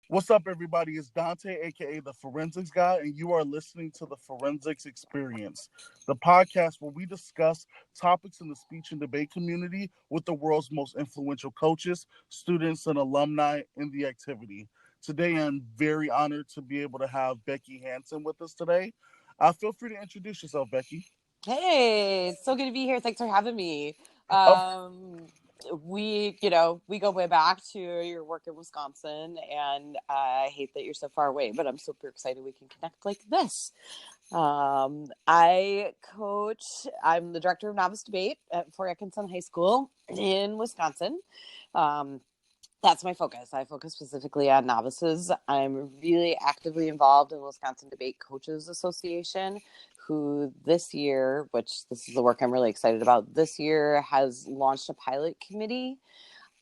What's up, everybody? It's Dante, aka the Forensics Guy, and you are listening to the Forensics Experience, the podcast where we discuss topics in the speech and debate community with the world's most influential coaches, students, and alumni in the activity. Today, I'm very honored to be able to have Becky Hansen with us today. Feel free to introduce yourself, Becky. Hey, it's so good to be here. Thanks for having me. Of We go way back to your work in Wisconsin, and I hate that you're so far away, but I'm super excited we can connect like this. I'm the director of novice debate at Fort Atkinson High School in Wisconsin. Um, that's my focus. I focus specifically on novices. I'm really actively involved in the Wisconsin Debate Coaches Association, who this year, which this is the work I'm really excited about, this year has launched a pilot committee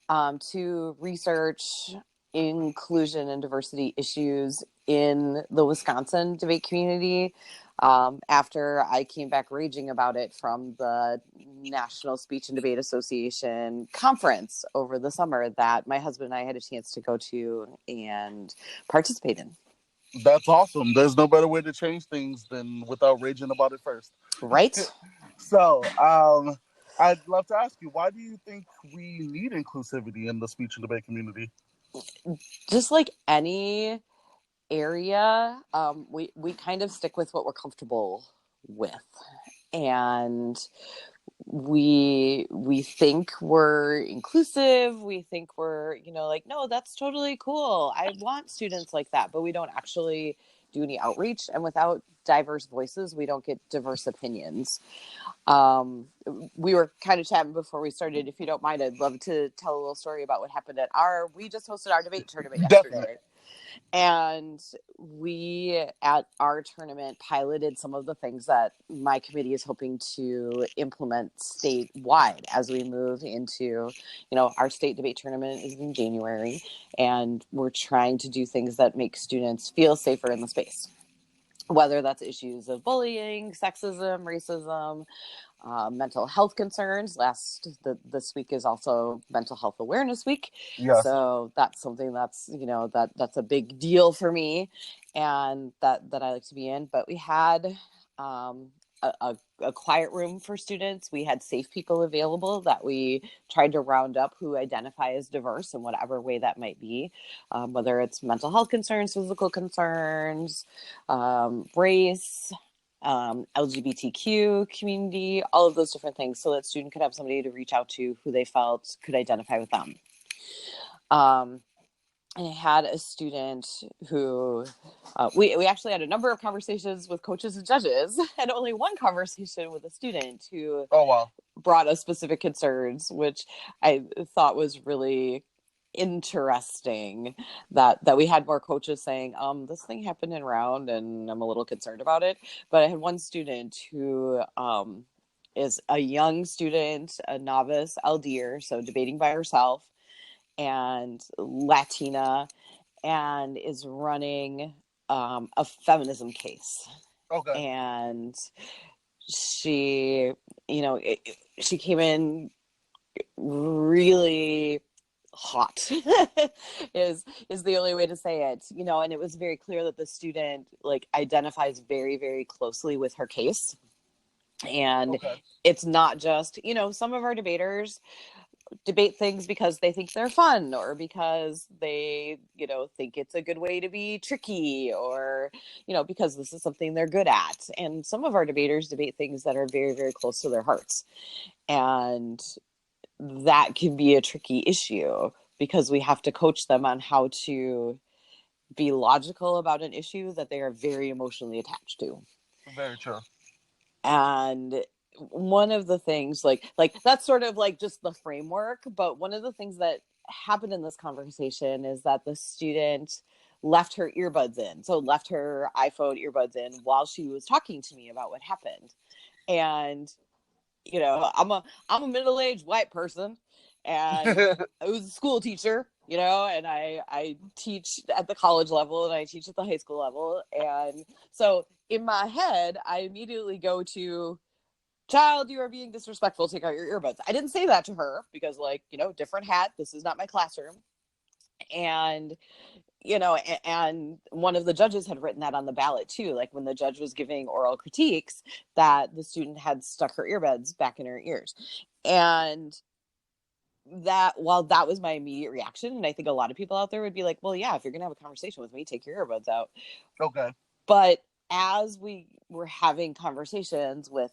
to research inclusion and diversity issues in the Wisconsin debate community. After I came back raging about it from the National Speech and Debate Association conference over the summer that my husband and I had a chance to go to and participate in. That's awesome. There's no better way to change things than without raging about it first. Right? So, I'd love to ask you, why do you think we need inclusivity in the speech and debate community? Just like any area, we kind of stick with what we're comfortable with. And we think we're inclusive. We think we're, like, no, that's totally cool. I want students like that, but we don't actually do any outreach. And without diverse voices, we don't get diverse opinions. We were kind of chatting before we started. If you don't mind, I'd love to tell a little story about what happened we just hosted our debate tournament yesterday. Definitely. And we, at our tournament, piloted some of the things that my committee is hoping to implement statewide as we move into, our state debate tournament is in January, and we're trying to do things that make students feel safer in the space. Whether that's issues of bullying, sexism, racism, mental health concerns. This week is also Mental Health Awareness Week. Yes. So that's something that's, that's a big deal for me and that I like to be in. But we had a quiet room for students. We had safe people available that we tried to round up who identify as diverse in whatever way that might be, whether it's mental health concerns, physical concerns, race, LGBTQ community, all of those different things, so that student could have somebody to reach out to who they felt could identify with them. And I had a student who, we actually had a number of conversations with coaches and judges, and only one conversation with a student who brought us specific concerns, which I thought was really interesting, that we had more coaches saying, this thing happened in round and I'm a little concerned about it. But I had one student who is a young student, a novice LDer, so debating by herself, and Latina, and is running a feminism case. Okay. And she, she came in really hot is the only way to say it, and it was very clear that the student identifies very, very closely with her case. And It's not just, some of our debaters debate things because they think they're fun, or because they, think it's a good way to be tricky, or, because this is something they're good at. And some of our debaters debate things that are very, very close to their hearts. And that can be a tricky issue because we have to coach them on how to be logical about an issue that they are very emotionally attached to. Very true. And one of the things, like that's sort of like just the framework, but one of the things that happened in this conversation is that the student left her earbuds in. So left her iPhone earbuds in while she was talking to me about what happened. And I'm a middle-aged white person, and I was a school teacher, and I teach at the college level and I teach at the high school level. And so in my head, I immediately go to, child, you are being disrespectful. Take out your earbuds. I didn't say that to her because, different hat. This is not my classroom. And and one of the judges had written that on the ballot too, like when the judge was giving oral critiques, that the student had stuck her earbuds back in her ears. And that was my immediate reaction, and I think a lot of people out there would be like, well, yeah, if you're gonna have a conversation with me, take your earbuds out. Okay. But as we were having conversations with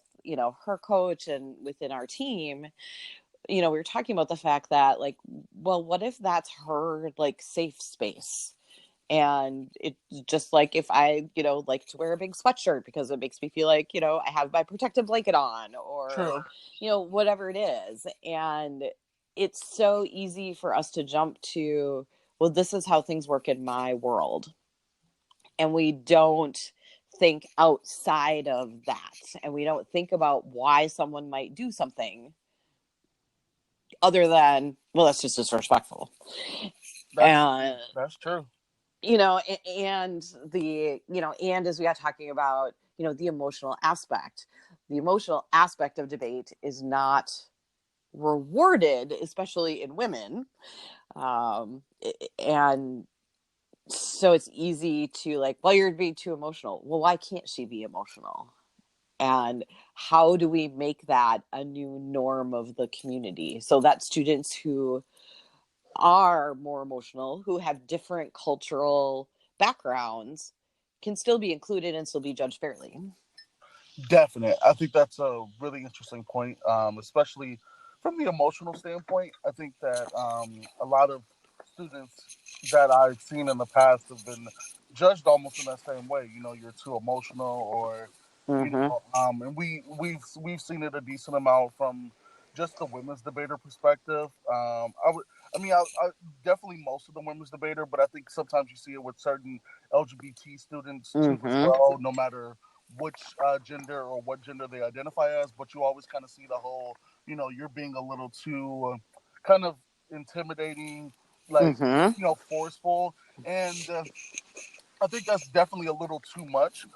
her coach and within our team, we were talking about the fact that, like, well, what if that's her, like, safe space? And it just, like, if I like to wear a big sweatshirt because it makes me feel like I have my protective blanket on, or True. whatever it is. And it's so easy for us to jump to, well, this is how things work in my world, and we don't think outside of that, and we don't think about why someone might do something other than, well, that's just disrespectful. That's And that's true. and and as we got talking about the emotional aspect of debate is not rewarded, especially in women. And so it's easy to, like, well, you're being too emotional. Well, why can't she be emotional? And how do we make that a new norm of the community, so that students who are more emotional, who have different cultural backgrounds, can still be included and still be judged fairly? Definite. I think that's a really interesting point, especially from the emotional standpoint. I think that a lot of students that I've seen in the past have been judged almost in that same way. You're too emotional, or Mm-hmm. and we've seen it a decent amount from just the women's debater perspective. I definitely most of the women's debater, but I think sometimes you see it with certain LGBT students too as Mm-hmm. well. No matter which gender or what gender they identify as, but you always kind of see the whole, you're being a little too kind of intimidating, like, Mm-hmm. forceful. And I think that's definitely a little too much.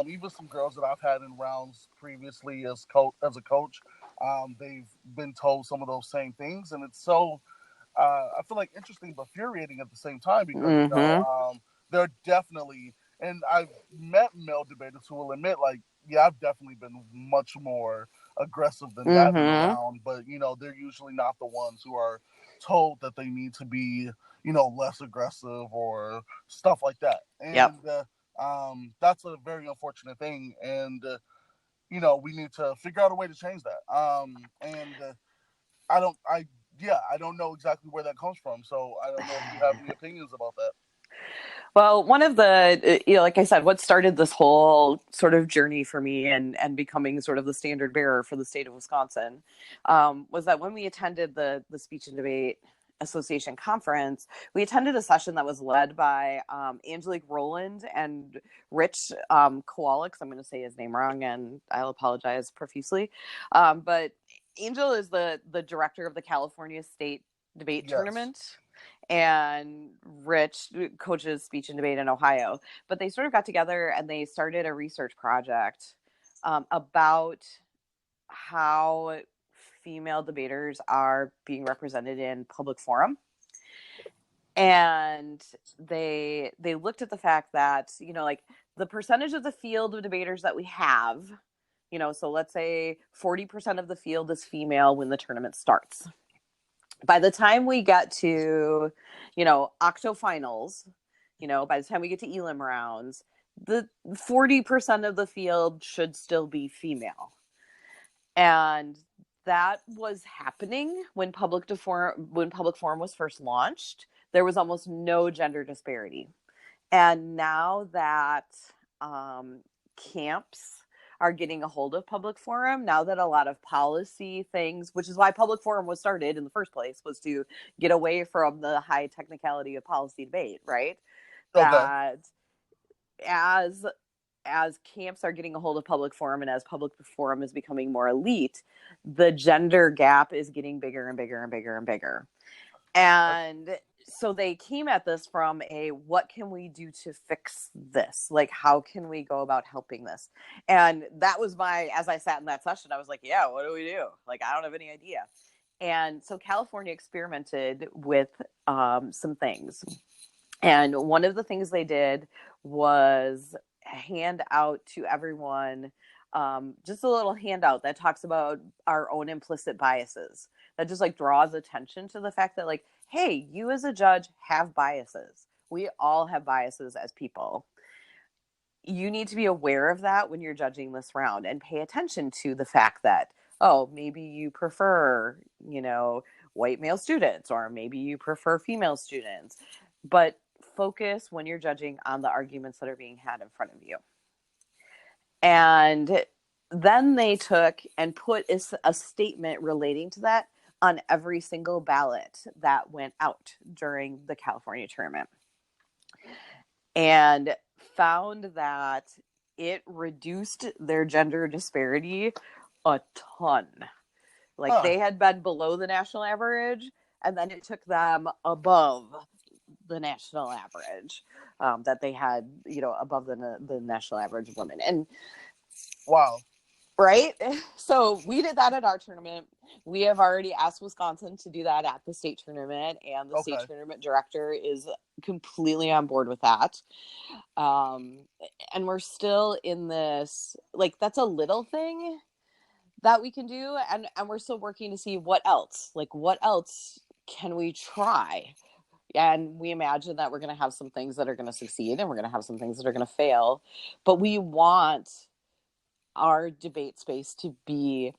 Even some girls that I've had in rounds previously as a coach, they've been told some of those same things. And it's so, I feel like, interesting but infuriating at the same time, because Mm-hmm. they're definitely, and I've met male debaters who will admit, like, yeah, I've definitely been much more aggressive than that in a Mm-hmm. round, but they're usually not the ones who are told that they need to be less aggressive or stuff like that. Yep. And that's a very unfortunate thing, and we need to figure out a way to change that. And I don't I yeah, I don't know exactly where that comes from. So I don't know if you have any opinions about that. Well, one of the, like I said, what started this whole sort of journey for me, and becoming sort of the standard bearer for the state of Wisconsin, was that when we attended the Speech and Debate Association conference, we attended a session that was led by Angelique Rowland and Rich Kowalik. I'm going to say his name wrong, and I'll apologize profusely. But Angel is the director of the California State Debate Yes. Tournament, and Rich coaches speech and debate in Ohio. But they sort of got together and they started a research project about how female debaters are being represented in public forum. And they looked at the fact that, like, the percentage of the field of debaters that we have, so let's say 40% of the field is female when the tournament starts. By the time we get to, octo finals, by the time we get to elim rounds, the 40% of the field should still be female. And that was happening when public forum was first launched. There was almost no gender disparity. And now that camps are getting a hold of public forum, now that a lot of policy things, which is why public forum was started in the first place, was to get away from the high technicality of policy debate, right? Okay. That as camps are getting a hold of public forum, and as public forum is becoming more elite, the gender gap is getting bigger and bigger and bigger and bigger. And so they came at this from a, what can we do to fix this? Like, how can we go about helping this? And that was as I sat in that session, I was like, yeah, what do we do? Like, I don't have any idea. And so California experimented with some things. And one of the things they did was hand out to everyone just a little handout that talks about our own implicit biases, that just like draws attention to the fact that, like, hey, you as a judge have biases. We all have biases as people. You need to be aware of that when you're judging this round and pay attention to the fact that, oh, maybe you prefer, white male students, or maybe you prefer female students. But focus when you're judging on the arguments that are being had in front of you. And then they took and put a statement relating to that on every single ballot that went out during the California tournament, and found that it reduced their gender disparity a ton. Like, they had been below the national average, and then it took them above the national average, that they had, above the national average of women. And wow. Right? So we did that at our tournament. We have already asked Wisconsin to do that at the state tournament, and the state tournament director is completely on board with that. And we're still in this, like, that's a little thing that we can do, and we're still working to see what else can we try. And we imagine that we're going to have some things that are going to succeed, and we're going to have some things that are going to fail, but we want our debate space to be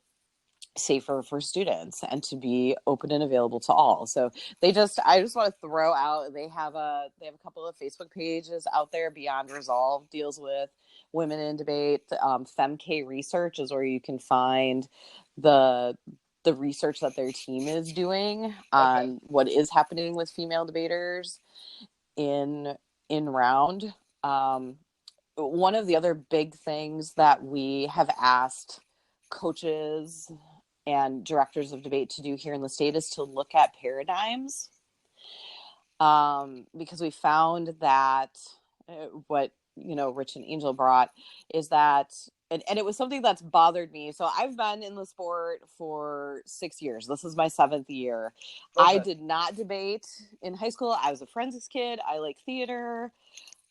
safer for students and to be open and available to all. So I just want to throw out, they have a couple of Facebook pages out there. Beyond Resolve deals with women in debate. FemK Research is where you can find the research that their team is doing on what is happening with female debaters in round. One of the other big things that we have asked coaches and directors of debate to do here in the state is to look at paradigms, because we found that what Rich and Angel brought is that, and it was something that's bothered me. So I've been in the sport for 6 years. This is my 7th year. I did not debate in high school. I was a forensics kid. I like theater.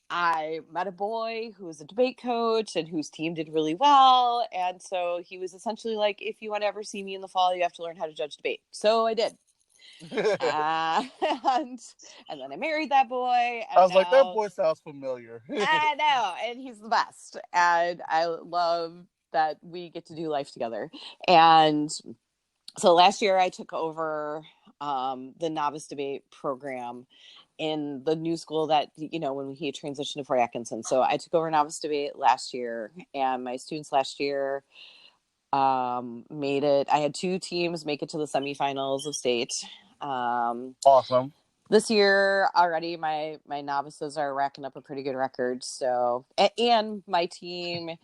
I met a boy who was a debate coach and whose team did really well. And so he was essentially like, if you want to ever see me in the fall, you have to learn how to judge debate. So I did. And then I married that boy. And I was like, that boy sounds familiar. I know. And he's the best. And I love that we get to do life together. And so last year I took over the novice debate program in the new school that, when he transitioned to Fort Atkinson. So I took over novice debate last year, and my students last year made it. I had 2 teams make it to the semifinals of state. Awesome. This year already, my novices are racking up a pretty good record. So, and my team,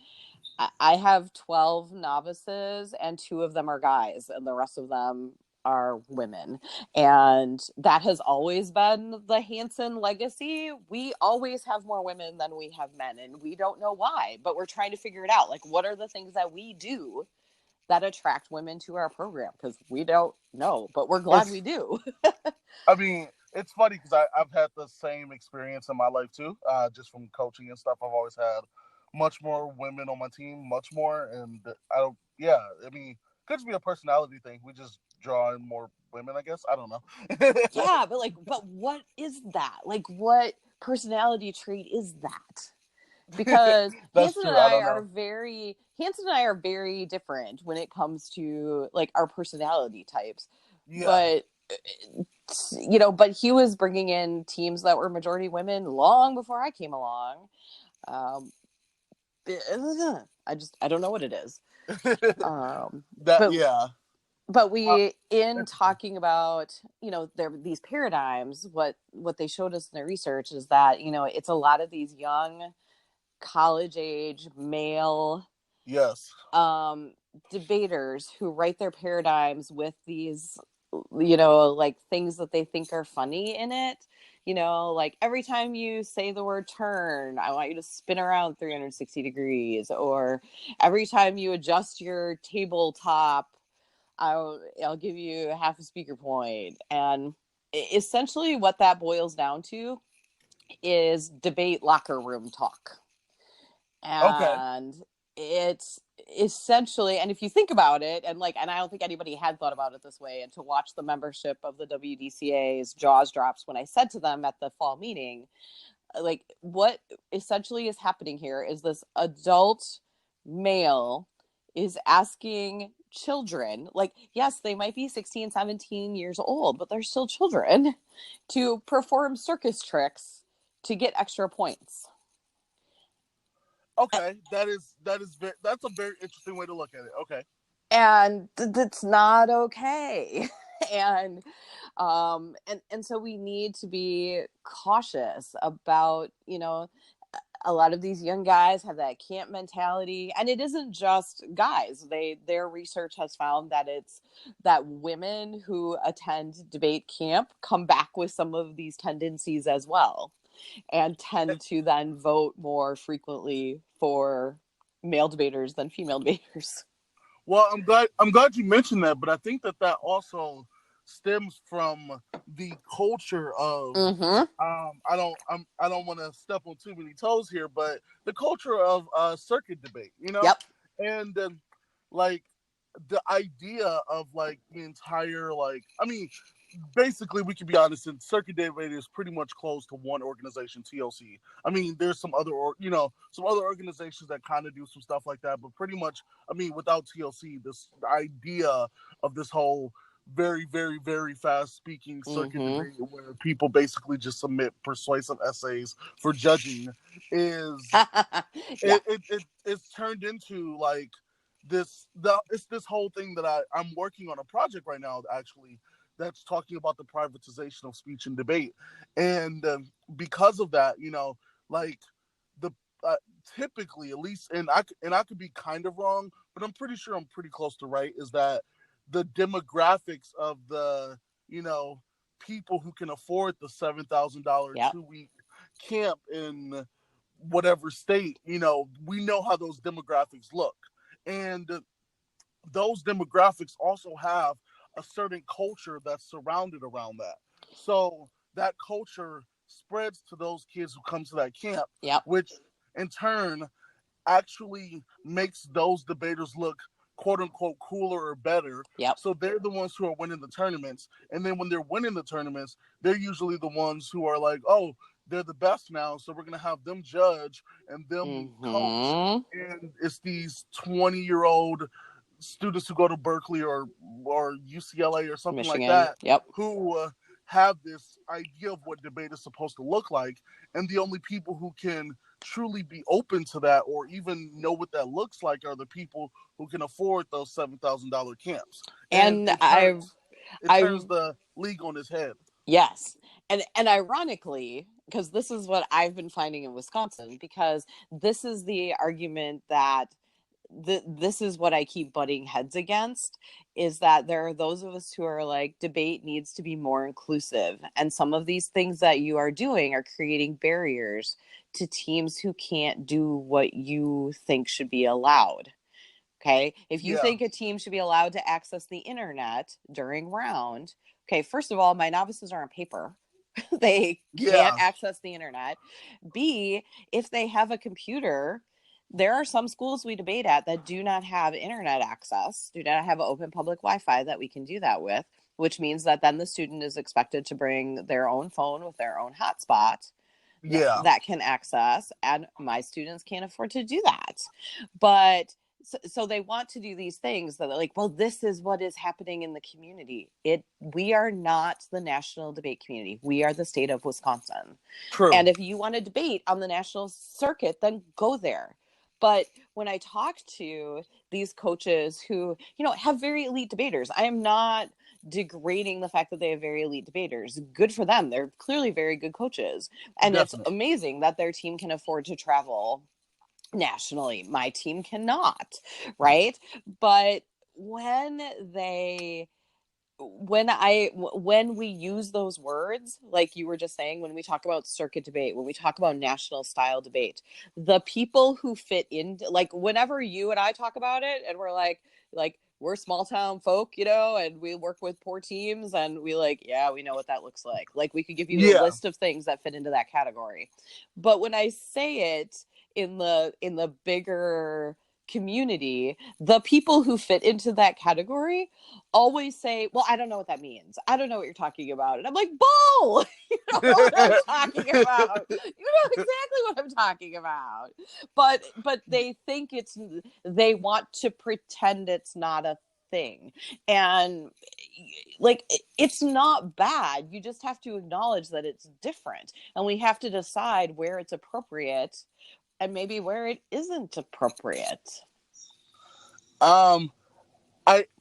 I have 12 novices, and 2 of them are guys, and the rest of them are women. And that has always been the Hansen legacy. We always have more women than we have men, and we don't know why, but we're trying to figure it out. Like, what are the things that we do that attract women to our program? Because we don't know, but we're glad we do. I mean, it's funny because I've had the same experience in my life too, just from coaching and stuff. I've always had much more women on my team, much more. And I mean, could just be a personality thing. We just draw in more women, I guess. I don't know. Yeah, but what is that? Like, what personality trait is that? Because Hansen and I are very different when it comes to, like, our personality types. Yeah. But he was bringing in teams that were majority women long before I came along. I don't know what it is. But we, in talking about, these paradigms, what they showed us in their research is that, it's a lot of these young college age male debaters who write their paradigms with these, like, things that they think are funny in it. Like, every time you say the word turn, I want you to spin around 360 degrees. Or every time you adjust your tabletop I'll give you half a speaker point. And essentially what that boils down to is debate locker room talk. Okay. And it's essentially, and if you think about it, and I don't think anybody had thought about it this way, and to watch the membership of the WDCA's jaws drops when I said to them at the fall meeting, like, what essentially is happening here is this adult male is asking children, like, yes, they might be 16, 17 years old, but they're still children, to perform circus tricks to get extra points. Okay, that's a very interesting way to look at it. Okay. And that's not okay. And so we need to be cautious about, a lot of these young guys have that camp mentality, and it isn't just guys. Their research has found that it's that women who attend debate camp come back with some of these tendencies as well, and tend to then vote more frequently for male debaters than female debaters. Well, I'm glad you mentioned that, but I think that also stems from the culture of Mm-hmm. I don't want to step on too many toes here, but the culture of circuit debate, Yep. and like the idea of like the entire basically, we can be honest, and circuit debate is pretty much close to one organization, TLC. I mean, there's some other, some other organizations that kind of do some stuff like that, but pretty much, without TLC, this idea of this whole very, very, very fast speaking circuit debate where people basically just submit persuasive essays for judging is Yeah. it's turned into like it's this whole thing that I'm working on a project right now actually that's talking about the privatization of speech and debate, and because of that, like the typically, at least, and I could be kind of wrong, but I'm pretty sure I'm pretty close to right, is that the demographics of the people who can afford the $7,000 Yep. 2-week camp in whatever state, we know how those demographics look, and those demographics also have a certain culture that's surrounded around that. So that culture spreads to those kids who come to that camp, Yep. which in turn actually makes those debaters look quote unquote cooler or better. Yep. So they're the ones who are winning the tournaments. And then when they're winning the tournaments, they're usually the ones who are like, oh, they're the best now, so we're going to have them judge and them coach. And it's these 20-year-old students who go to Berkeley or UCLA or something Michigan. like that, Yep. who have this idea of what debate is supposed to look like, and the only people who can truly be open to that or even know what that looks like are the people who can afford those $7,000 camps. And it turns the league on its head. Yes. And ironically, because this is what I've been finding in Wisconsin, because this is the argument that this is what I keep butting heads against, is that there are those of us who are like, debate needs to be more inclusive. And some of these things that you are doing are creating barriers to teams who can't do what you think should be allowed. Okay. If you think a team should be allowed to access the internet during round, okay, first of all, my novices are on paper. They can't access the internet. B, if they have a computer, there are some schools we debate at that do not have internet access, do not have open public Wi-Fi that we can do that with, which means that then the student is expected to bring their own phone with their own hotspot that can access, and my students can't afford to do that. But so they want to do these things that are like, well, this is what is happening in the community. We are not the national debate community. We are the state of Wisconsin. True. And if you want to debate on the national circuit, then go there. But when I talk to these coaches who, have very elite debaters, I am not degrading the fact that they have very elite debaters. Good for them. They're clearly very good coaches. And It's amazing that their team can afford to travel nationally. My team cannot, right? But when we use those words, like you were just saying, when we talk about circuit debate, when we talk about national style debate, the people who fit in, like whenever you and I talk about it and we're like we're small town folk, you know, and we work with poor teams, and we we know what that looks like. Like, we could give you a Yeah. list of things that fit into that category. But when I say it in the bigger community, the people who fit into that category always say, well, I don't know what that means. I don't know what you're talking about. And I'm like, bull! You don't know what I'm talking about. You know exactly what I'm talking about. But they think they want to pretend it's not a thing. And like, it's not bad. You just have to acknowledge that it's different. And we have to decide where it's appropriate and maybe where it isn't appropriate.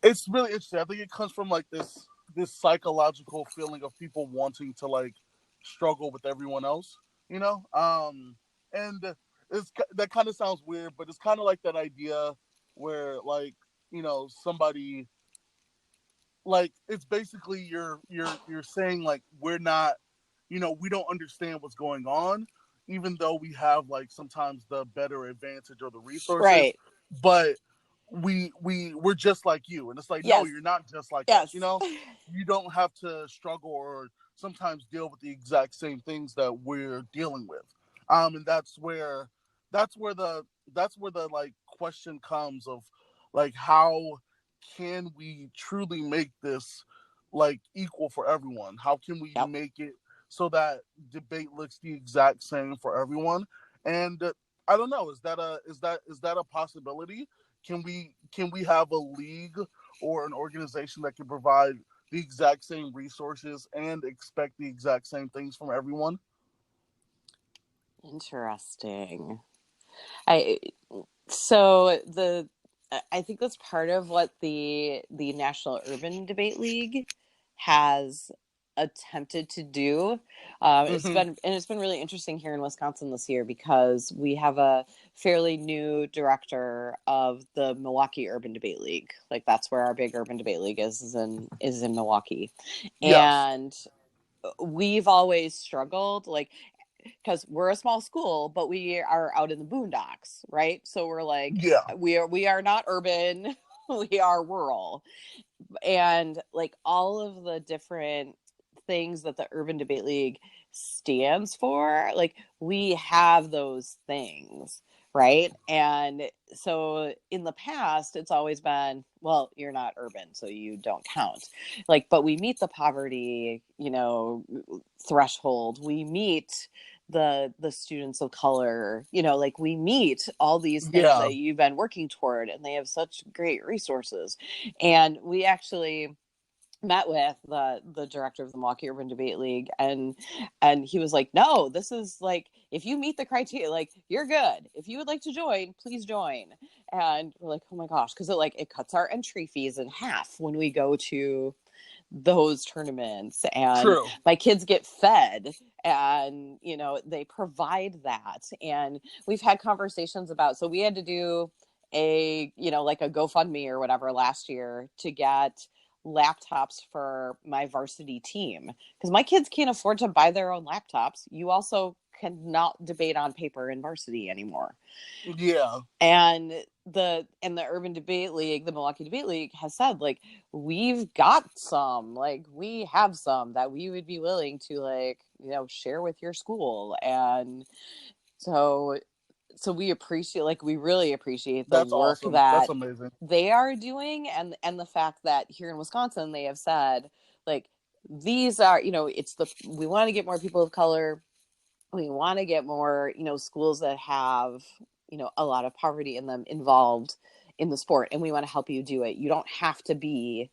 It's really interesting. I think it comes from like this psychological feeling of people wanting to like struggle with everyone else, you know. And that kind of sounds weird, but it's kind of like that idea where like, you know, somebody, like, it's basically you're saying like, we're not, you know, we don't understand what's going on, even though we have like sometimes the better advantage or the resources, Right. but we're just like you. And it's like, no, Yes. you're not just like Yes. us, you know. You don't have to struggle or sometimes deal with the exact same things that we're dealing with. And that's where the like question comes of like, how can we truly make this like equal for everyone? How can we Yep. make it so that debate looks the exact same for everyone? And I don't know, is that a possibility? Can we have a league or an organization that can provide the exact same resources and expect the exact same things from everyone? Interesting. I so the I think that's part of what the National Urban Debate League has attempted to do. Mm-hmm. It's been really interesting here in Wisconsin this year because we have a fairly new director of the Milwaukee Urban Debate League. Like, that's where our big urban debate league is in Milwaukee. Yes. And we've always struggled, like, because we're a small school, but we are out in the boondocks, right? So we're like, Yeah. we are not urban, we are rural. And like, all of the different things that the Urban Debate League stands for, like, we have those things, right? And so in the past, it's always been, well, you're not urban, so you don't count. Like, but we meet the poverty, threshold. We meet the students of color, like, we meet all these things Yeah. that you've been working toward, and they have such great resources. And we actually met with the director of the Milwaukee Urban Debate League, and he was like, no, this is like, if you meet the criteria, like, you're good. If you would like to join, please join. And we're like, oh my gosh, because it cuts our entry fees in half when we go to those tournaments, and True. my kids get fed, and they provide that. And we've had conversations about, so we had to do like a GoFundMe or whatever last year to get laptops for my varsity team, because my kids can't afford to buy their own laptops. You also cannot debate on paper in varsity anymore. Yeah. And the Urban Debate League, the Milwaukee Debate League, has said, like, we've got some, like, we have some that we would be willing to, like, share with your school. And so we appreciate, like, we really appreciate the That's work awesome. That's that amazing. they are doing, and the fact that here in Wisconsin they have said, like, these are, we want to get more people of color. We want to get more, schools that have, a lot of poverty in them involved in the sport, and we want to help you do it. You don't have to be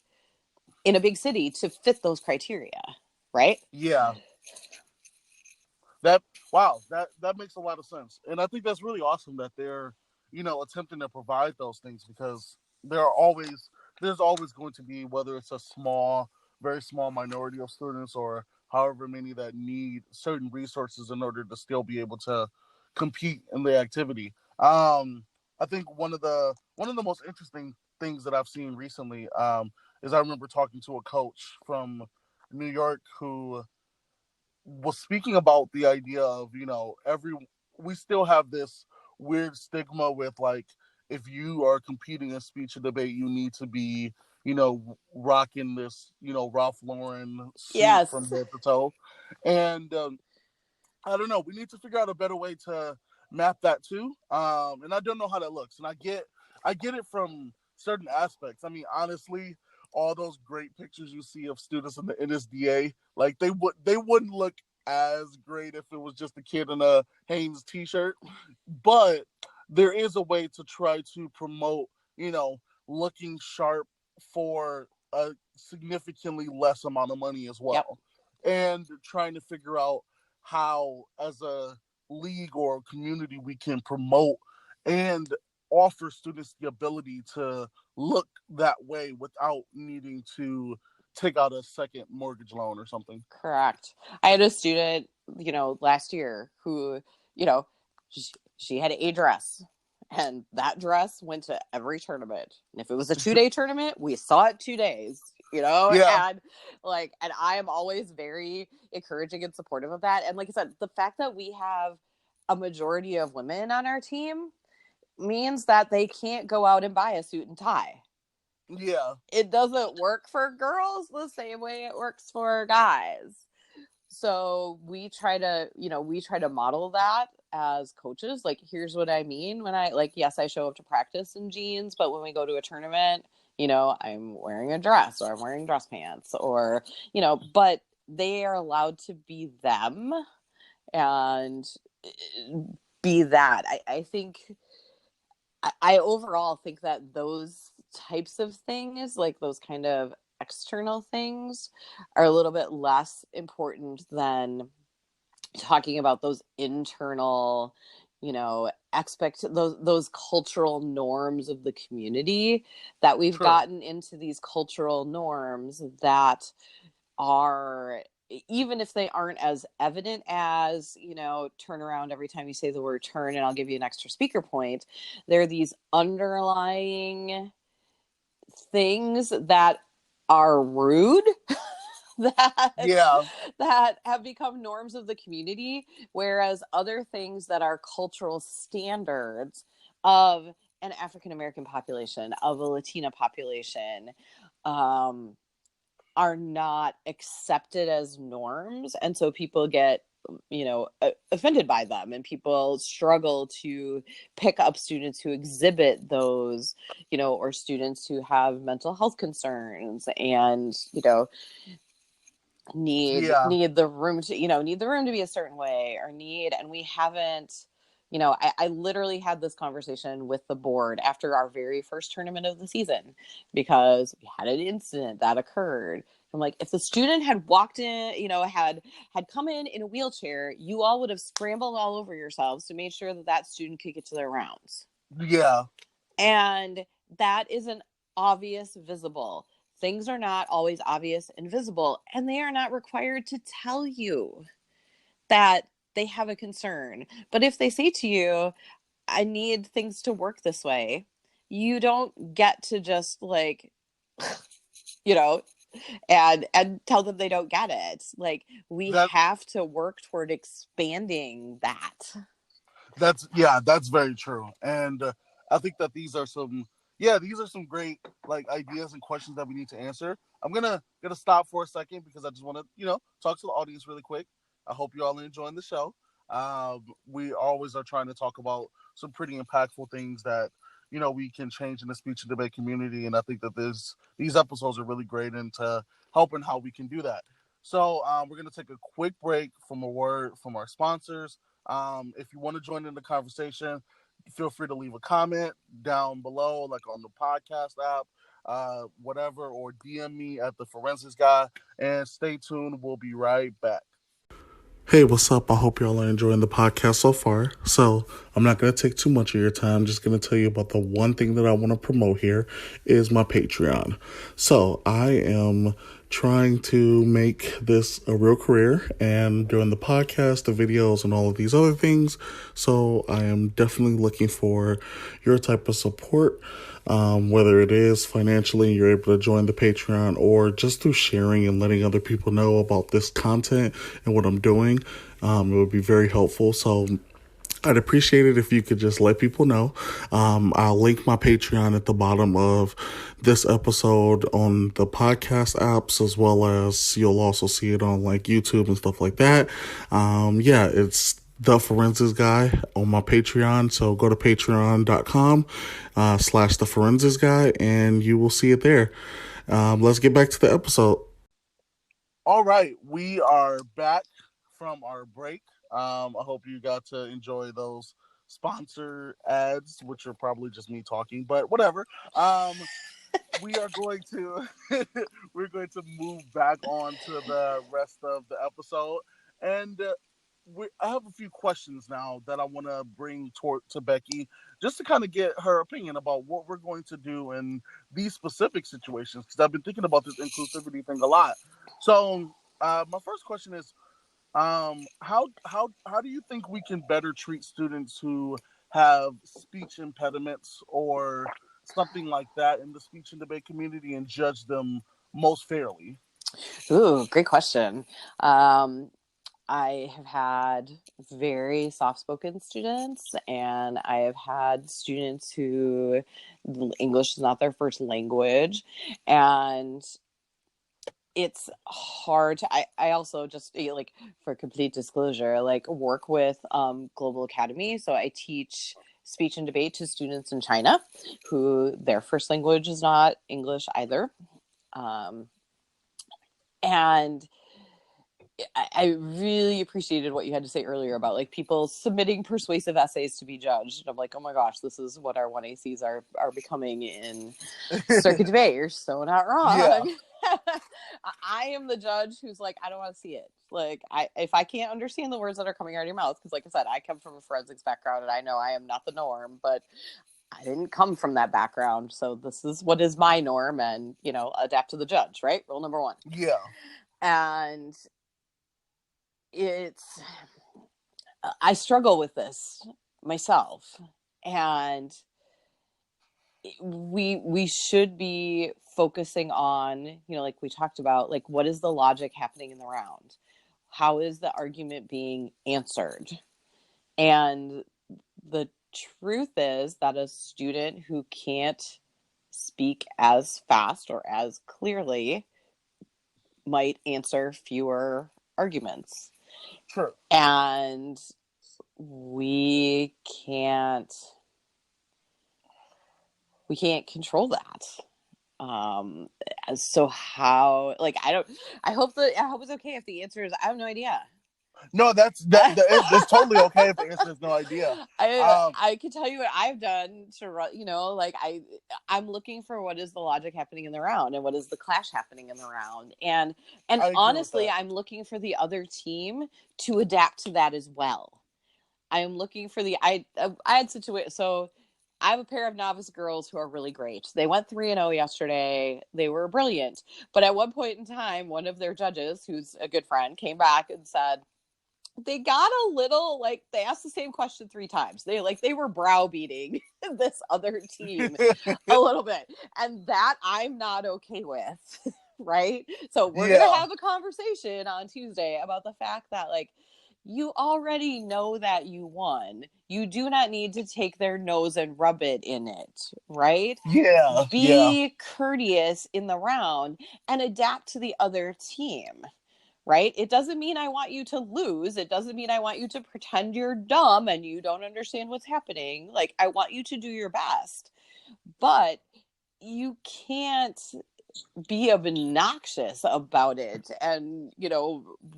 in a big city to fit those criteria, right? Yeah. That Wow, that makes a lot of sense, and I think that's really awesome that they're, attempting to provide those things, because there's always going to be, whether it's a very small minority of students or however many that need certain resources in order to still be able to compete in the activity. I think one of the most interesting things that I've seen recently, is I remember talking to a coach from New York who was speaking about the idea of, we still have this weird stigma with like, if you are competing in speech and debate, you need to be, rocking this, Ralph Lauren suit Yes. from head to toe. And I don't know. We need to figure out a better way to map that too. And I don't know how that looks. And I get it from certain aspects. I mean, honestly, all those great pictures you see of students in the NSDA, like they wouldn't look as great if it was just a kid in a Hanes t-shirt. But there is a way to try to promote, looking sharp for a significantly less amount of money as well. Yep. And trying to figure out how, as a league or community, we can promote and offer students the ability to look that way without needing to take out a second mortgage loan or something. Correct. I had a student, last year who, she had a dress, and that dress went to every tournament. And if it was a 2-day tournament, we saw it 2 days, Yeah. and I am always very encouraging and supportive of that. And like I said, the fact that we have a majority of women on our team means that they can't go out and buy a suit and tie. Yeah. It doesn't work for girls the same way it works for guys. So we try to model that as coaches. Like, here's what I mean when yes, I show up to practice in jeans, but when we go to a tournament, I'm wearing a dress, or I'm wearing dress pants, or, but they are allowed to be them and be that. I think, I overall think that those types of things, like those kind of external things, are a little bit less important than talking about those internal, those cultural norms of the community, that we've True. gotten into these cultural norms that are, even if they aren't as evident as, turn around every time you say the word turn and I'll give you an extra speaker point, there are these underlying things that are rude Yeah. that have become norms of the community, whereas other things that are cultural standards of an African American population, of a Latina population, are not accepted as norms, and so people get offended by them, and people struggle to pick up students who exhibit those, or students who have mental health concerns, and need the room to be a certain way, and we haven't, I literally had this conversation with the board after our very first tournament of the season, because we had an incident that occurred. I'm like, if the student had walked in, had come in a wheelchair, you all would have scrambled all over yourselves to make sure that student could get to their rounds. Yeah. And that isn't obvious, visible. Things are not always obvious and visible, and they are not required to tell you that they have a concern. But if they say to you, I need things to work this way, you don't get to just and tell them they don't get it. Like, we have to work toward expanding that. That's very true. And I think that these are some great ideas and questions that we need to answer. I'm gonna stop for a second because I just want to talk to the audience really quick. I hope you all are enjoying the show. We always are trying to talk about some pretty impactful things that we can change in the speech and debate community, and I think that these episodes are really great into helping how we can do that. So we're gonna take a quick break from a word from our sponsors. If you want to join in the conversation, feel free to leave a comment down below, like on the podcast app, whatever, or DM me at the Forensics Guy. And stay tuned. We'll be right back. Hey, what's up? I hope y'all are enjoying the podcast so far. So I'm not going to take too much of your time. I'm just going to tell you about the one thing that I want to promote here is my Patreon. So I am trying to make this a real career and doing the podcast, the videos, and all of these other things. So I am definitely looking for your type of support. Whether it is financially, you're able to join the Patreon, or just through sharing and letting other people know about this content and what I'm doing. It would be very helpful. So I'd appreciate it if you could just let people know. I'll link my Patreon at the bottom of this episode on the podcast apps, as well as you'll also see it on like YouTube and stuff like that. It's the Forensics Guy on my Patreon. So go to patreon.com / the Forensics Guy and you will see it there. Let's get back to the episode. All right, we are back from our break. I hope you got to enjoy those sponsor ads, which are probably just me talking, but whatever. We are going to we're going to move back on to the rest of the episode, and I have a few questions now that I want to bring to Becky, just to kind of get her opinion about what we're going to do in these specific situations, because I've been thinking about this inclusivity thing a lot. So, my first question is, how do you think we can better treat students who have speech impediments or something like that in the speech and debate community and judge them most fairly? Ooh, great question. I have had very soft-spoken students, and I have had students who English is not their first language, and it's hard to, I also just like, for complete disclosure, like work with Global Academy. So I teach speech and debate to students in China who their first language is not English either. And I really appreciated what you had to say earlier about like people submitting persuasive essays to be judged. And I'm like, oh my gosh, this is what our 1ACs are becoming in circuit debate. You're so not wrong. Yeah. I am the judge who's like, I don't want to see it. Like, if I can't understand the words that are coming out of your mouth, because like I said, I come from a forensics background and I know I am not the norm, but I didn't come from that background. So this is what is my norm, and, adapt to the judge, right? Rule number one. Yeah. And I struggle with this myself, and we should be focusing on, like we talked about, like, what is the logic happening in the round? How is the argument being answered? And the truth is that a student who can't speak as fast or as clearly might answer fewer arguments. Sure. And we can't control that. So how, like, I hope it's okay if the answer is, I have no idea. No, it's totally okay if the answer is no idea. I can tell you what I've done to run, like I'm looking for what is the logic happening in the round and what is the clash happening in the round. And honestly, I'm looking for the other team to adapt to that as well. I'm looking for I had situations. So I have a pair of novice girls who are really great. They went 3-0 yesterday. They were brilliant. But at one point in time, one of their judges, who's a good friend, came back and said, they got a little, like, they asked the same question 3 times. They were browbeating this other team a little bit. And that I'm not okay with, right? So we're going to have a conversation on Tuesday about the fact that, like, you already know that you won. You do not need to take their nose and rub it in it, right? Yeah. Be courteous in the round and adapt to the other team. Right? It doesn't mean I want you to lose. It doesn't mean I want you to pretend you're dumb and you don't understand what's happening. Like, I want you to do your best. But you can't be obnoxious about it and,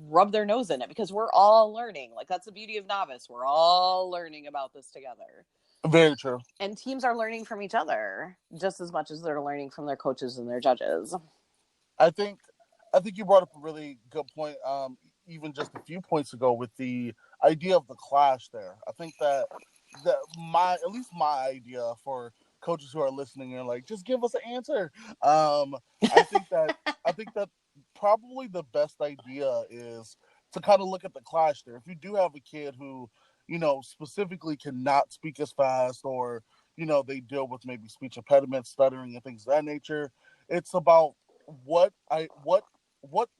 rub their nose in it, because we're all learning. Like, that's the beauty of Novice. We're all learning about this together. Very true. And teams are learning from each other just as much as they're learning from their coaches and their judges. I think you brought up a really good point, even just a few points ago, with the idea of the clash there. I think that at least my idea for coaches who are listening and like, just give us an answer. I think that probably the best idea is to kind of look at the clash there. If you do have a kid who, specifically cannot speak as fast, or, they deal with maybe speech impediments, stuttering, and things of that nature, it's about what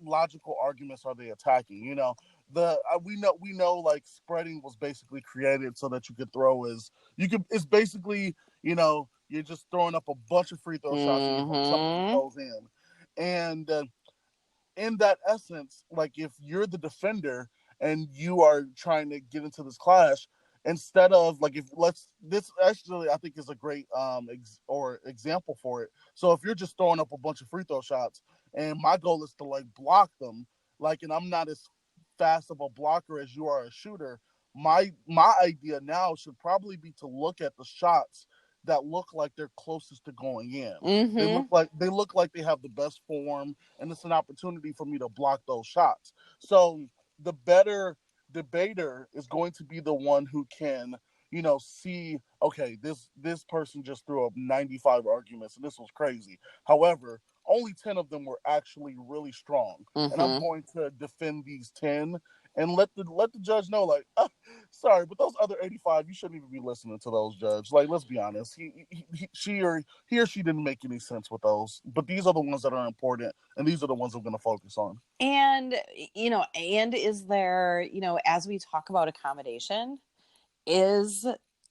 logical arguments are they attacking? we know like spreading was basically created so that you could throw as you could. It's basically, you're just throwing up a bunch of free throw shots and you hope something Mm-hmm. goes in. And in that essence, like if you're the defender and you are trying to get into this clash, instead of like if let's this actually I think is a great example for it. So if you're just throwing up a bunch of free throw shots and my goal is to like block them, like, and I'm not as fast of a blocker as you are a shooter, my idea now should probably be to look at the shots that look like they're closest to going in. Mm-hmm. They look like they have the best form, and it's an opportunity for me to block those shots. So the better debater is going to be the one who can, see, okay, this person just threw up 95 arguments and this was crazy. However, only 10 of them were actually really strong, and I'm Mm-hmm. going to defend these 10 and let the judge know, like, sorry, but those other 85, you shouldn't even be listening to those, judge. Like, let's be honest, he or she didn't make any sense with those, but these are the ones that are important, and these are the ones I'm going to focus on. And, and is there, as we talk about accommodation, is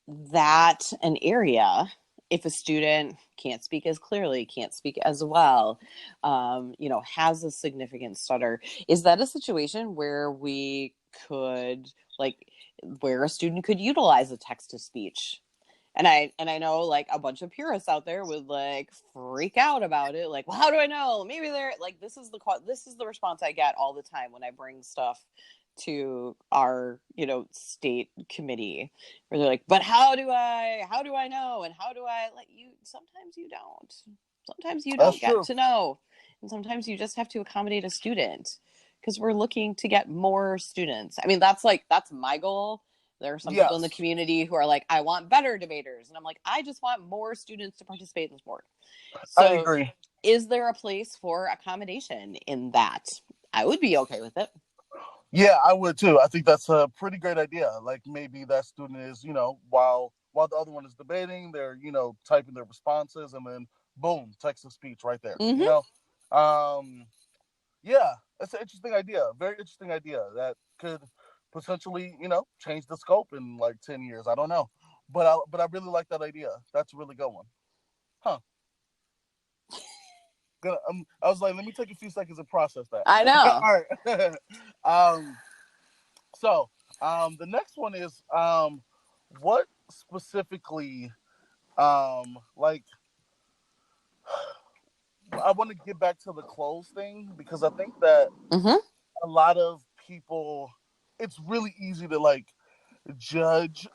that an area if a student can't speak as clearly, can't speak as well, has a significant stutter, is that a situation where we could, like, where a student could utilize a text to speech? And I know, like, a bunch of purists out there would like freak out about it, like, well, how do I know? Maybe they're like, this is the response I get all the time when I bring stuff to our state committee, where they're like, but how do I know, and how do I let you? Sometimes you That's don't get true. to know, and sometimes you just have to accommodate a student, because we're looking to get more students. I mean, that's my goal. There are some people in the Yes, community who are like, I want better debaters. And I'm like, I just want more students to participate in the sport. I So agree. is there a place for accommodation in that? I would be okay with it. Yeah, I would too. I think that's a pretty great idea. Like maybe that student is, while the other one is debating, they're, typing their responses, and then boom, text to speech right there. Mm-hmm. Um, yeah, that's an interesting idea. Very interesting idea that could potentially, change the scope in like 10 years. I don't know, but I really like that idea. That's a really good one. Huh. I was like, let me take a few seconds and process that. I know. All right. um, So, the next one is, what specifically, like, I want to get back to the clothes thing because I think that Mm-hmm. a lot of people, it's really easy to like judge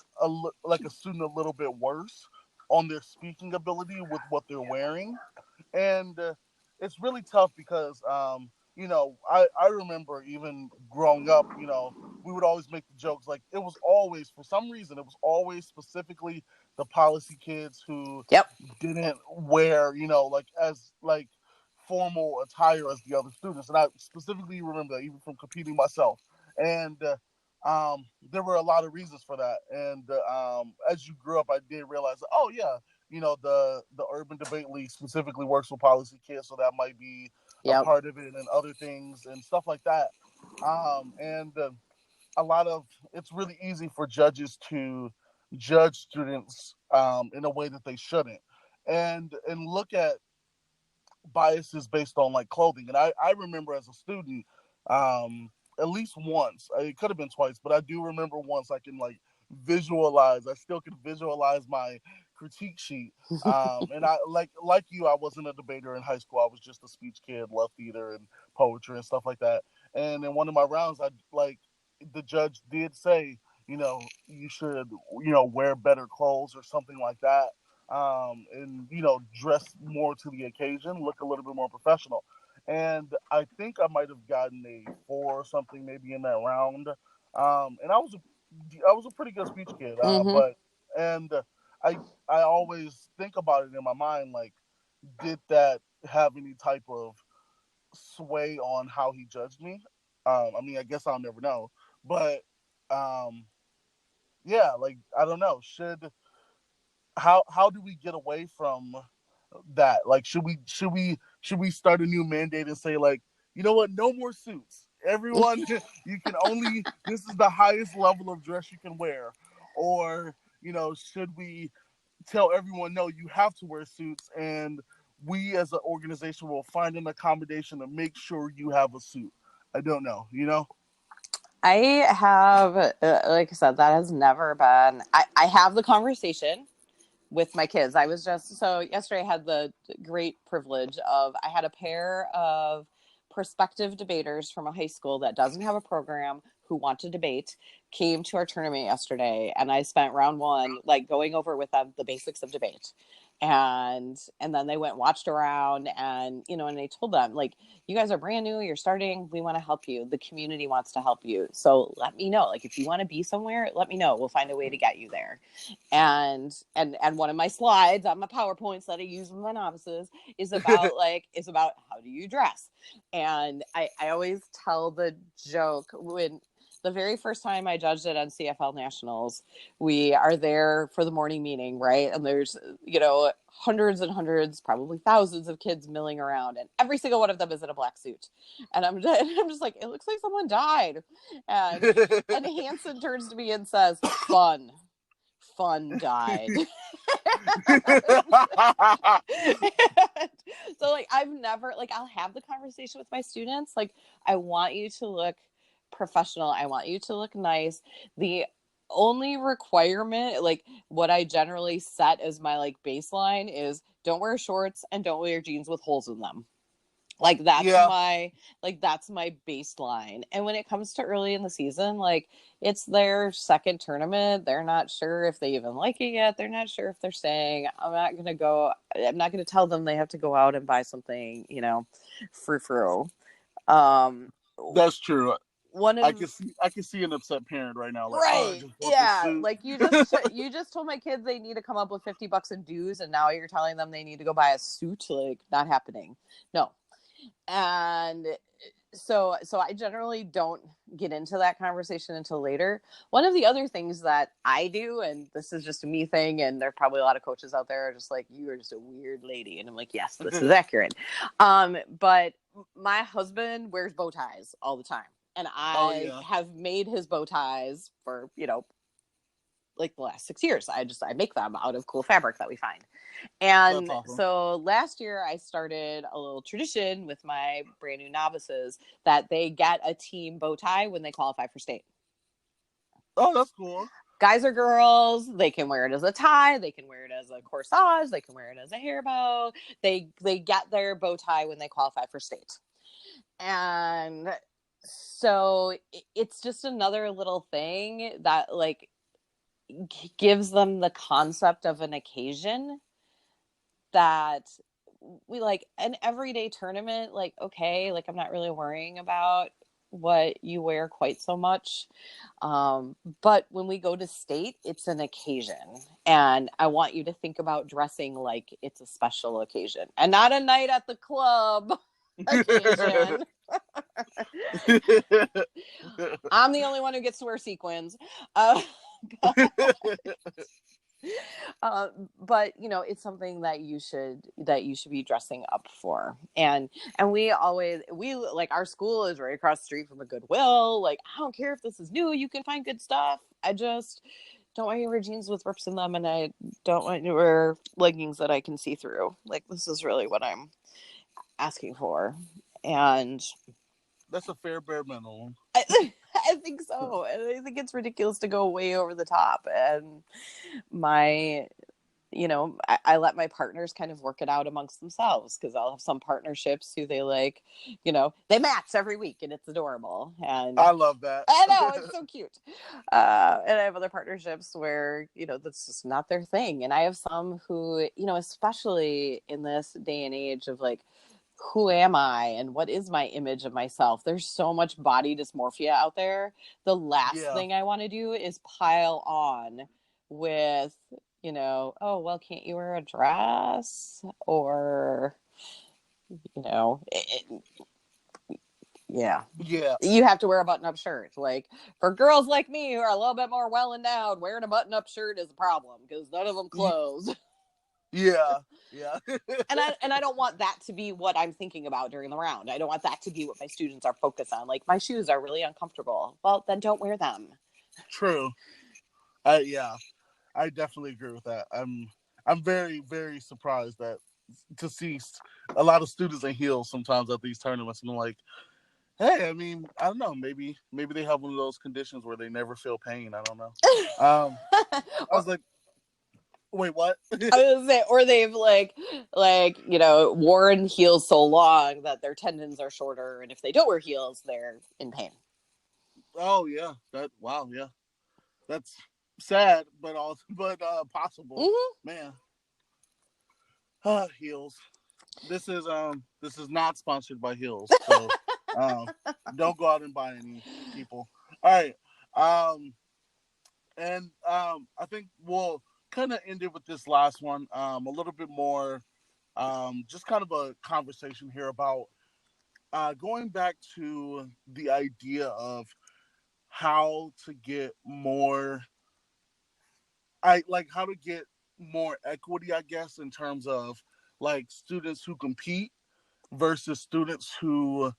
like a student a little bit worse on their speaking ability with what they're wearing, and it's really tough because I remember even growing up, we would always make the jokes, like it was always, for some reason, it was always specifically the policy kids who Yep. didn't wear, like as like formal attire as the other students, and I specifically remember that even from competing myself. And there were a lot of reasons for that, and as you grew up, I did realize, oh yeah, the Urban Debate League specifically works with policy kids, so that might be a Yep. part of it, and other things and stuff like that. And a lot of It's really easy for judges to judge students in a way that they shouldn't, and look at biases based on like clothing. And I remember as a student, at least once, it could have been twice, but I do remember once I can like I still can visualize my critique sheet. And I like you, I wasn't a debater in high school. I was just a speech kid, love theater and poetry and stuff like that. And in one of my rounds, I like the judge did say, you should, wear better clothes or something like that, and dress more to the occasion, look a little bit more professional. And I think I might have gotten a 4 or something, maybe in that round. And I was a pretty good speech kid, Mm-hmm. but and I I always think about it in my mind, like, did that have any type of sway on how he judged me? I mean, I guess I'll never know, but um, yeah, like I don't know. How do we get away from that? Like, should we start a new mandate and say, like, you know what, no more suits, Everyone, you can only, this is the highest level of dress you can wear. Or, should we tell everyone, no, you have to wear suits, and we as an organization will find an accommodation to make sure you have a suit? I don't know, I have, like I said, that has never been, I have the conversation with my kids. I was so yesterday I had the great privilege of, I had a pair of prospective debaters from a high school that doesn't have a program who want to debate, came to our tournament yesterday, and I spent round one like going over with them the basics of debate. And then they went and watched around, and and I told them, like, you guys are brand new, you're starting, we want to help you, the community wants to help you, so let me know, like, if you want to be somewhere, let me know, we'll find a way to get you there. And one of my slides on my PowerPoints that I use with my novices is about how do you dress. And I always tell the joke, when the very first time I judged it on CFL Nationals, we are there for the morning meeting, right? And there's, hundreds and hundreds, probably thousands of kids milling around, and every single one of them is in a black suit. And I'm just like, it looks like someone died. And Hansen turns to me and says, fun died. So, like, I've never, like, I'll have the conversation with my students, like, I want you to look professional, I want you to look nice. The only requirement, like, what I generally set as my, like, baseline is don't wear shorts and don't wear jeans with holes in them. Like, that's my baseline. And when it comes to early in the season, like, it's their second tournament. They're not sure if they even like it yet. They're not sure if they're staying. I'm not going to tell them they have to go out and buy something, frou-frou. That's true. I can see an upset parent right now. Like, right. Like, you just told my kids they need to come up with $50 in dues, and now you're telling them they need to go buy a suit. Like, not happening. No. And so I generally don't get into that conversation until later. One of the other things that I do, and this is just a me thing, and there are probably a lot of coaches out there are just like, you are just a weird lady. And I'm like, yes, this is accurate. But my husband wears bow ties all the time. And I have made his bow ties for, like the last 6 years. I make them out of cool fabric that we find. And awesome. So last year I started a little tradition with my brand new novices that they get a team bow tie when they qualify for state. Oh, that's cool. Guys or girls, they can wear it as a tie, they can wear it as a corsage, they can wear it as a hair bow. They get their bow tie when they qualify for state. And so it's just another little thing that, like, gives them the concept of an occasion that we, like, an everyday tournament, like, okay, like, I'm not really worrying about what you wear quite so much. But when we go to state, it's an occasion. And I want you to think about dressing like it's a special occasion and not a night at the club occasion. I'm the only one who gets to wear sequins. But it's something that you should be dressing up for. And we like, our school is right across the street from a Goodwill. Like, I don't care if this is new, you can find good stuff. I just don't want you to wear jeans with rips in them, and I don't want you to wear leggings that I can see through. Like, this is really what I'm asking for. And that's a fair bare minimum. I think so. And I think it's ridiculous to go way over the top. And I let my partners kind of work it out amongst themselves, because I'll have some partnerships who they like, they match every week, and it's adorable. And I love that. I know, it's so cute. And I have other partnerships where, that's just not their thing. And I have some who, especially in this day and age of, like, who am I and what is my image of myself? There's so much body dysmorphia out there. The last thing I want to do is pile on with, oh, well, can't you wear a dress? Or, you have to wear a button-up shirt. Like, for girls like me who are a little bit more well-endowed, wearing a button-up shirt is a problem because none of them close. Yeah. And I don't want that to be what I'm thinking about during the round. I don't want that to be what my students are focused on. Like, my shoes are really uncomfortable. Well, then don't wear them. True. Yeah, I definitely agree with that. I'm very, very surprised that to see a lot of students in heels sometimes at these tournaments, and I'm like, hey, I mean, I don't know, maybe they have one of those conditions where they never feel pain. I don't know. I Or was like, wait, what? I was gonna say, or they've worn heels so long that their tendons are shorter, and if they don't wear heels, they're in pain. Oh yeah, wow, yeah, that's sad, but possible, Mm-hmm. man. Heels. This is not sponsored by Heels, so um, don't go out and buy any, people. All right, and I think we'll kind of end it with this last one, a little bit more, just kind of a conversation here about going back to the idea of how to get more, I like how to get more equity, I guess, in terms of like students who compete versus students who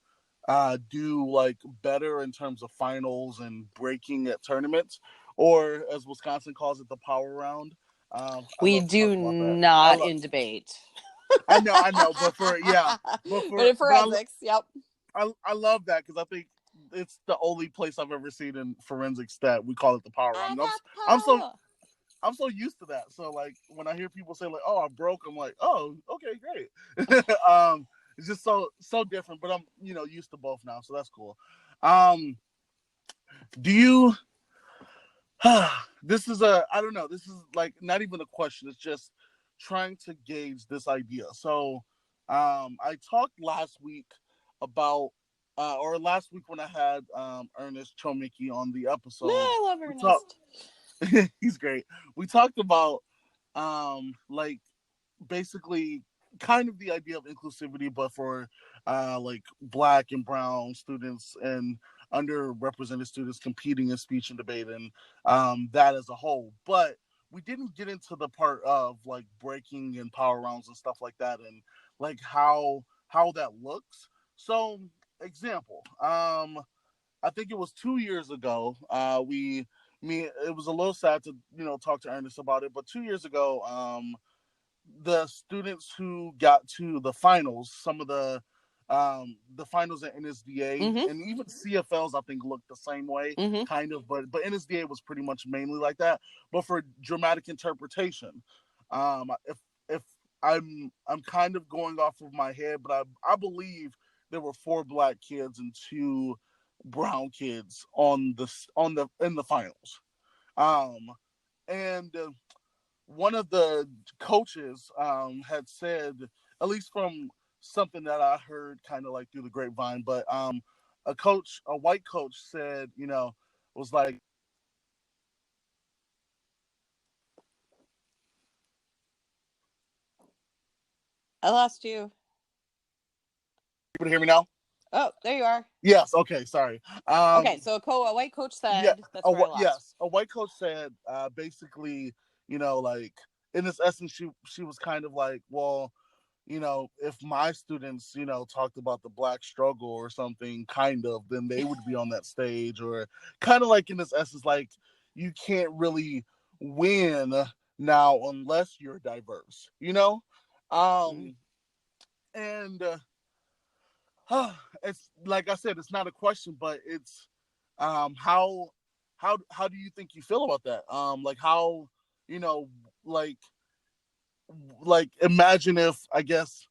do like better in terms of finals and breaking at tournaments, or as Wisconsin calls it, the power round. I We love to talk do about that. not in debate. I know, but for yeah, But in forensics, yep. I love that because I think it's the only place I've ever seen in forensics that we call it the power I round. got I'm so power. I'm so used to that. So like when I hear people say like, "Oh, I broke," I'm like, "Oh, okay, great." It's just so different, but I'm used to both now, so that's cool. Um, do you? This is a I don't know. This is like not even a question. It's just trying to gauge this idea. So, I talked last week about, or last week when I had Ernest Chomiki on the No, episode. I love We talked. Ernest. He's great. We talked about like basically kind of the idea of inclusivity, but for like black and brown students and underrepresented students competing in speech and debate, and that as a whole. But we didn't get into the part of like breaking and power rounds and stuff like that, and like how that looks. So, example, I think it was 2 years ago. It was a little sad to talk to Ernest about it, but 2 years ago, the students who got to the finals, some of the finals at NSDA Mm-hmm. and even CFLs, I think looked the same way, Mm-hmm. kind of, but NSDA was pretty much mainly like that. But for dramatic interpretation, if I'm kind of going off of my head, but I believe there were 4 black kids and 2 brown kids in the finals. Um, and one of the coaches had said, at least from something that I heard kind of like through the grapevine, but a white coach said, was like, I lost you. "You can hear me now?" Oh, there you are. Yes. Okay. Sorry. Okay, so a white coach Yeah. said, that's where I lost. Yes. A white coach said, basically, like in this essence, she was kind of like, well, if my students, talked about the black struggle or something, kind of, then they would be on that stage, or kind of like in this essence, like you can't really win now unless you're diverse, Mm. and it's like I said, it's not a question, but it's how do you think you feel about that? Like how, you know, like imagine if I guess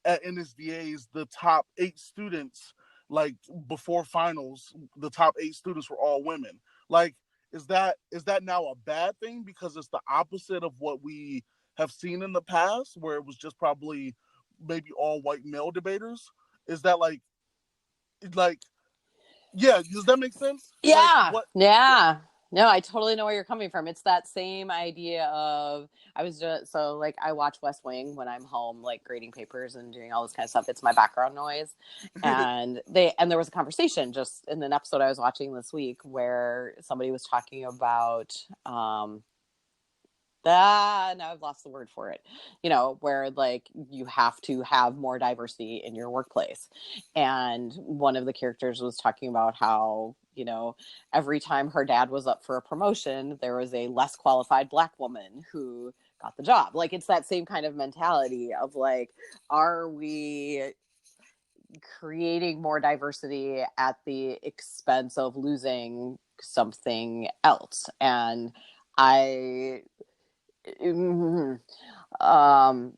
at NSDA's the top 8 students, like before finals, the top 8 students were all women. Like, is that now a bad thing because it's the opposite of what we have seen in the past, where it was just probably maybe all white male debaters? Is that like yeah? Does that make sense? Like Yeah. what? Yeah. Yeah. No, I totally know where you're coming from. It's that same idea of I was just so like I watch West Wing when I'm home, like grading papers and doing all this kind of stuff. It's my background noise. And there was a conversation just in an episode I was watching this week where somebody was talking about Now I've lost the word for it, where like you have to have more diversity in your workplace. And one of the characters was talking about how, every time her dad was up for a promotion, there was a less qualified Black woman who got the job. Like, it's that same kind of mentality of like, are we creating more diversity at the expense of losing something else? And I um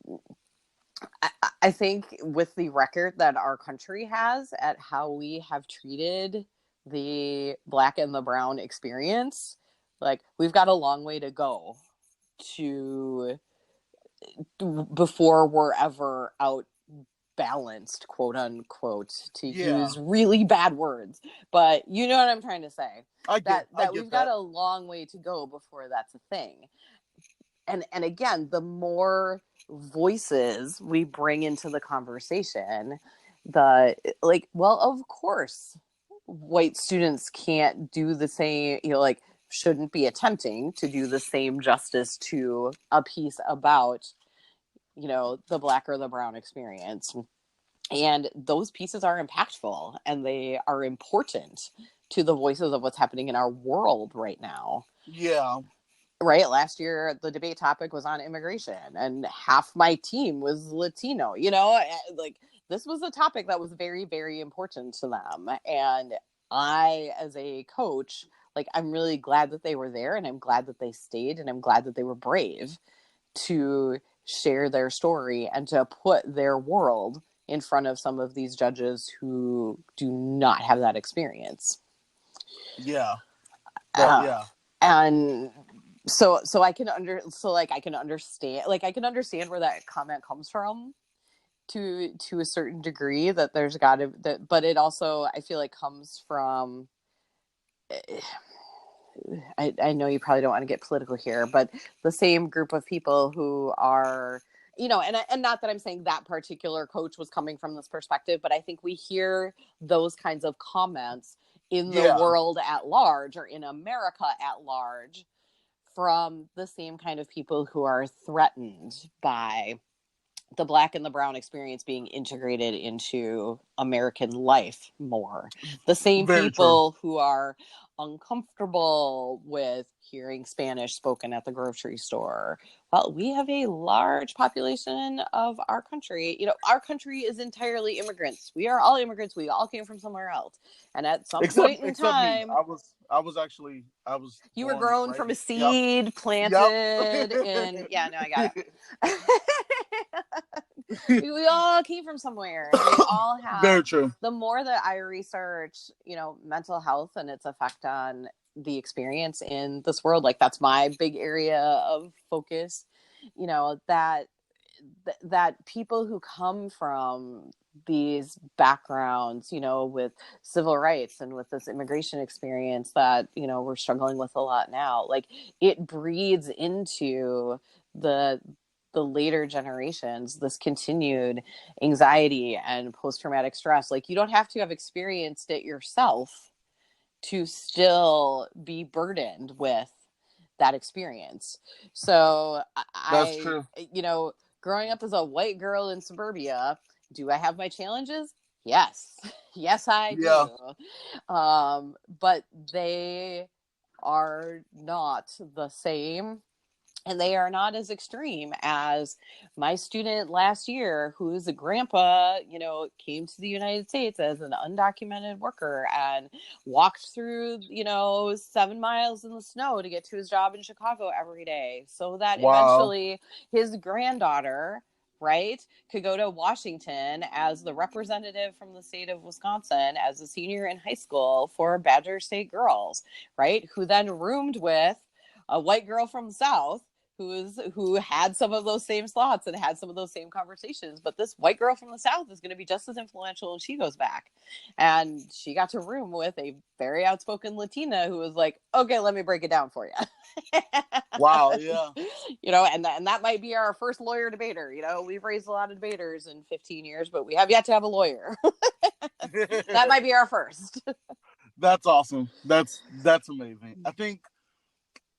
I think with the record that our country has at how we have treated the Black and the brown experience, like, we've got a long way to go to before we're ever out balanced, quote unquote, to use really bad words, but you know what I'm trying to say. I get we've got a long way to go before that's a thing. And again, the more voices we bring into the conversation, of course, white students can't do the same, shouldn't be attempting to do the same justice to a piece about, the Black or the brown experience. And those pieces are impactful and they are important to the voices of what's happening in our world right now. Yeah. Right. Last year, the debate topic was on immigration and half my team was Latino, like, this was a topic that was very, very important to them. And I, as a coach, like, I'm really glad that they were there, and I'm glad that they stayed, and I'm glad that they were brave to share their story and to put their world in front of some of these judges who do not have that experience. Yeah. And so I can understand where that comment comes from to a certain degree, that there's but it also, I feel like, comes from, I know you probably don't want to get political here, but the same group of people who are, and not that I'm saying that particular coach was coming from this perspective, but I think we hear those kinds of comments in the world at large, or in America at large, from the same kind of people who are threatened by the Black and the brown experience being integrated into American life more. The same people who are uncomfortable with hearing Spanish spoken at the grocery store. Well, we have a large population of our country. Our country is entirely immigrants. We are all immigrants. We all came from somewhere else. And at some point in time, me. I was you were grown from a seed planted in, no, I got it. We all came from somewhere, and we all have. Very true. The more that I research, mental health and its effect on the experience in this world, like, that's my big area of focus, that people who come from these backgrounds, with civil rights and with this immigration experience that, we're struggling with a lot now, like, it breeds into the later generations, this continued anxiety and post-traumatic stress. Like, you don't have to have experienced it yourself to still be burdened with that experience. So that's true. Growing up as a white girl in suburbia, do I have my challenges? Yes. Yes, I do. But they are not the same, and they are not as extreme as my student last year, who's a grandpa, came to the United States as an undocumented worker and walked through, 7 miles in the snow to get to his job in Chicago every day, so that eventually his granddaughter, right, could go to Washington as the representative from the state of Wisconsin as a senior in high school for Badger State girls, right, who then roomed with a white girl from the South who had some of those same thoughts and had some of those same conversations. But this white girl from the South is going to be just as influential when she goes back. And she got to room with a very outspoken Latina who was like, okay, let me break it down for you. Wow, yeah. And that might be our first lawyer debater. We've raised a lot of debaters in 15 years, but we have yet to have a lawyer. That might be our first. That's awesome. That's amazing. I think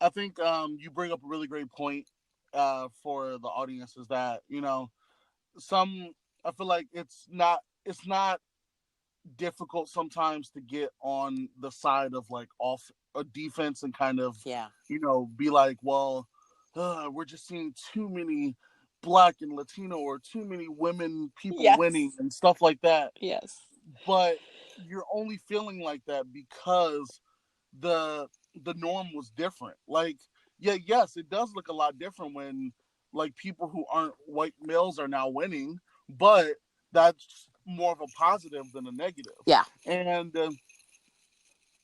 I think you bring up a really great point for the audience is that, some I feel like it's not difficult sometimes to get on the side of like off a defense and kind of Yeah. be like, well, we're just seeing too many black and Latino or too many women people Yes. winning and stuff like that. Yes. But you're only feeling like that because the the norm was different. Like, yeah, yes, it does look a lot different when like people who aren't white males are now winning, but that's more of a positive than a negative. Yeah. And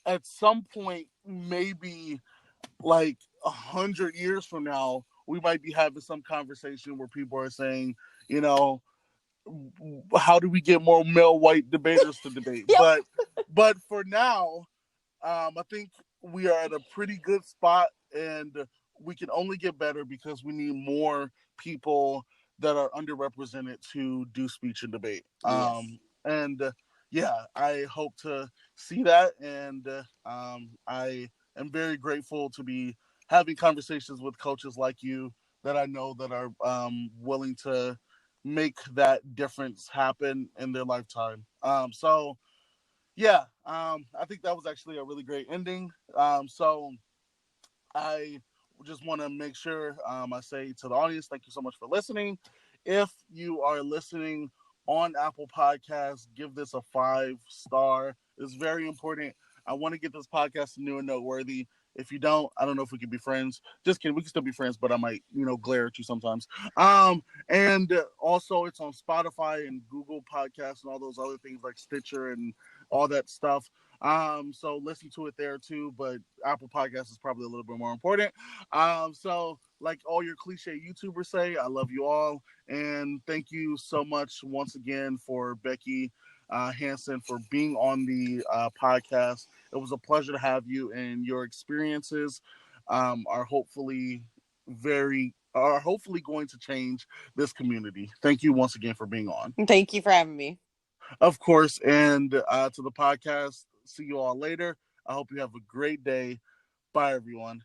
at some point, maybe like 100 years from now, we might be having some conversation where people are saying, you know, how do we get more male white debaters to debate? Yep. But for now, I think we are at a pretty good spot, and we can only get better because we need more people that are underrepresented to do speech and debate. Yes. And yeah, I hope to see that, and I am very grateful to be having conversations with coaches like you that I know that are willing to make that difference happen in their lifetime. So yeah, I think that was actually a really great ending. So I just want to make sure I say to the audience, thank you so much for listening. If you are listening on Apple Podcasts, give this a 5 star. It's very important. I want to get this podcast new and noteworthy. If you don't, I don't know if we can be friends. Just kidding. We can still be friends, but I might, glare at you sometimes. And also it's on Spotify and Google Podcasts and all those other things like Stitcher and all that stuff. So listen to it there too, but Apple Podcasts is probably a little bit more important. So like all your cliche YouTubers say, I love you all. And thank you so much once again for Becky Hansen for being on the podcast. It was a pleasure to have you, and your experiences are hopefully going to change this community. Thank you once again for being on. Thank you for having me. Of course, and to the podcast, see you all later. I hope you have a great day. Bye, everyone.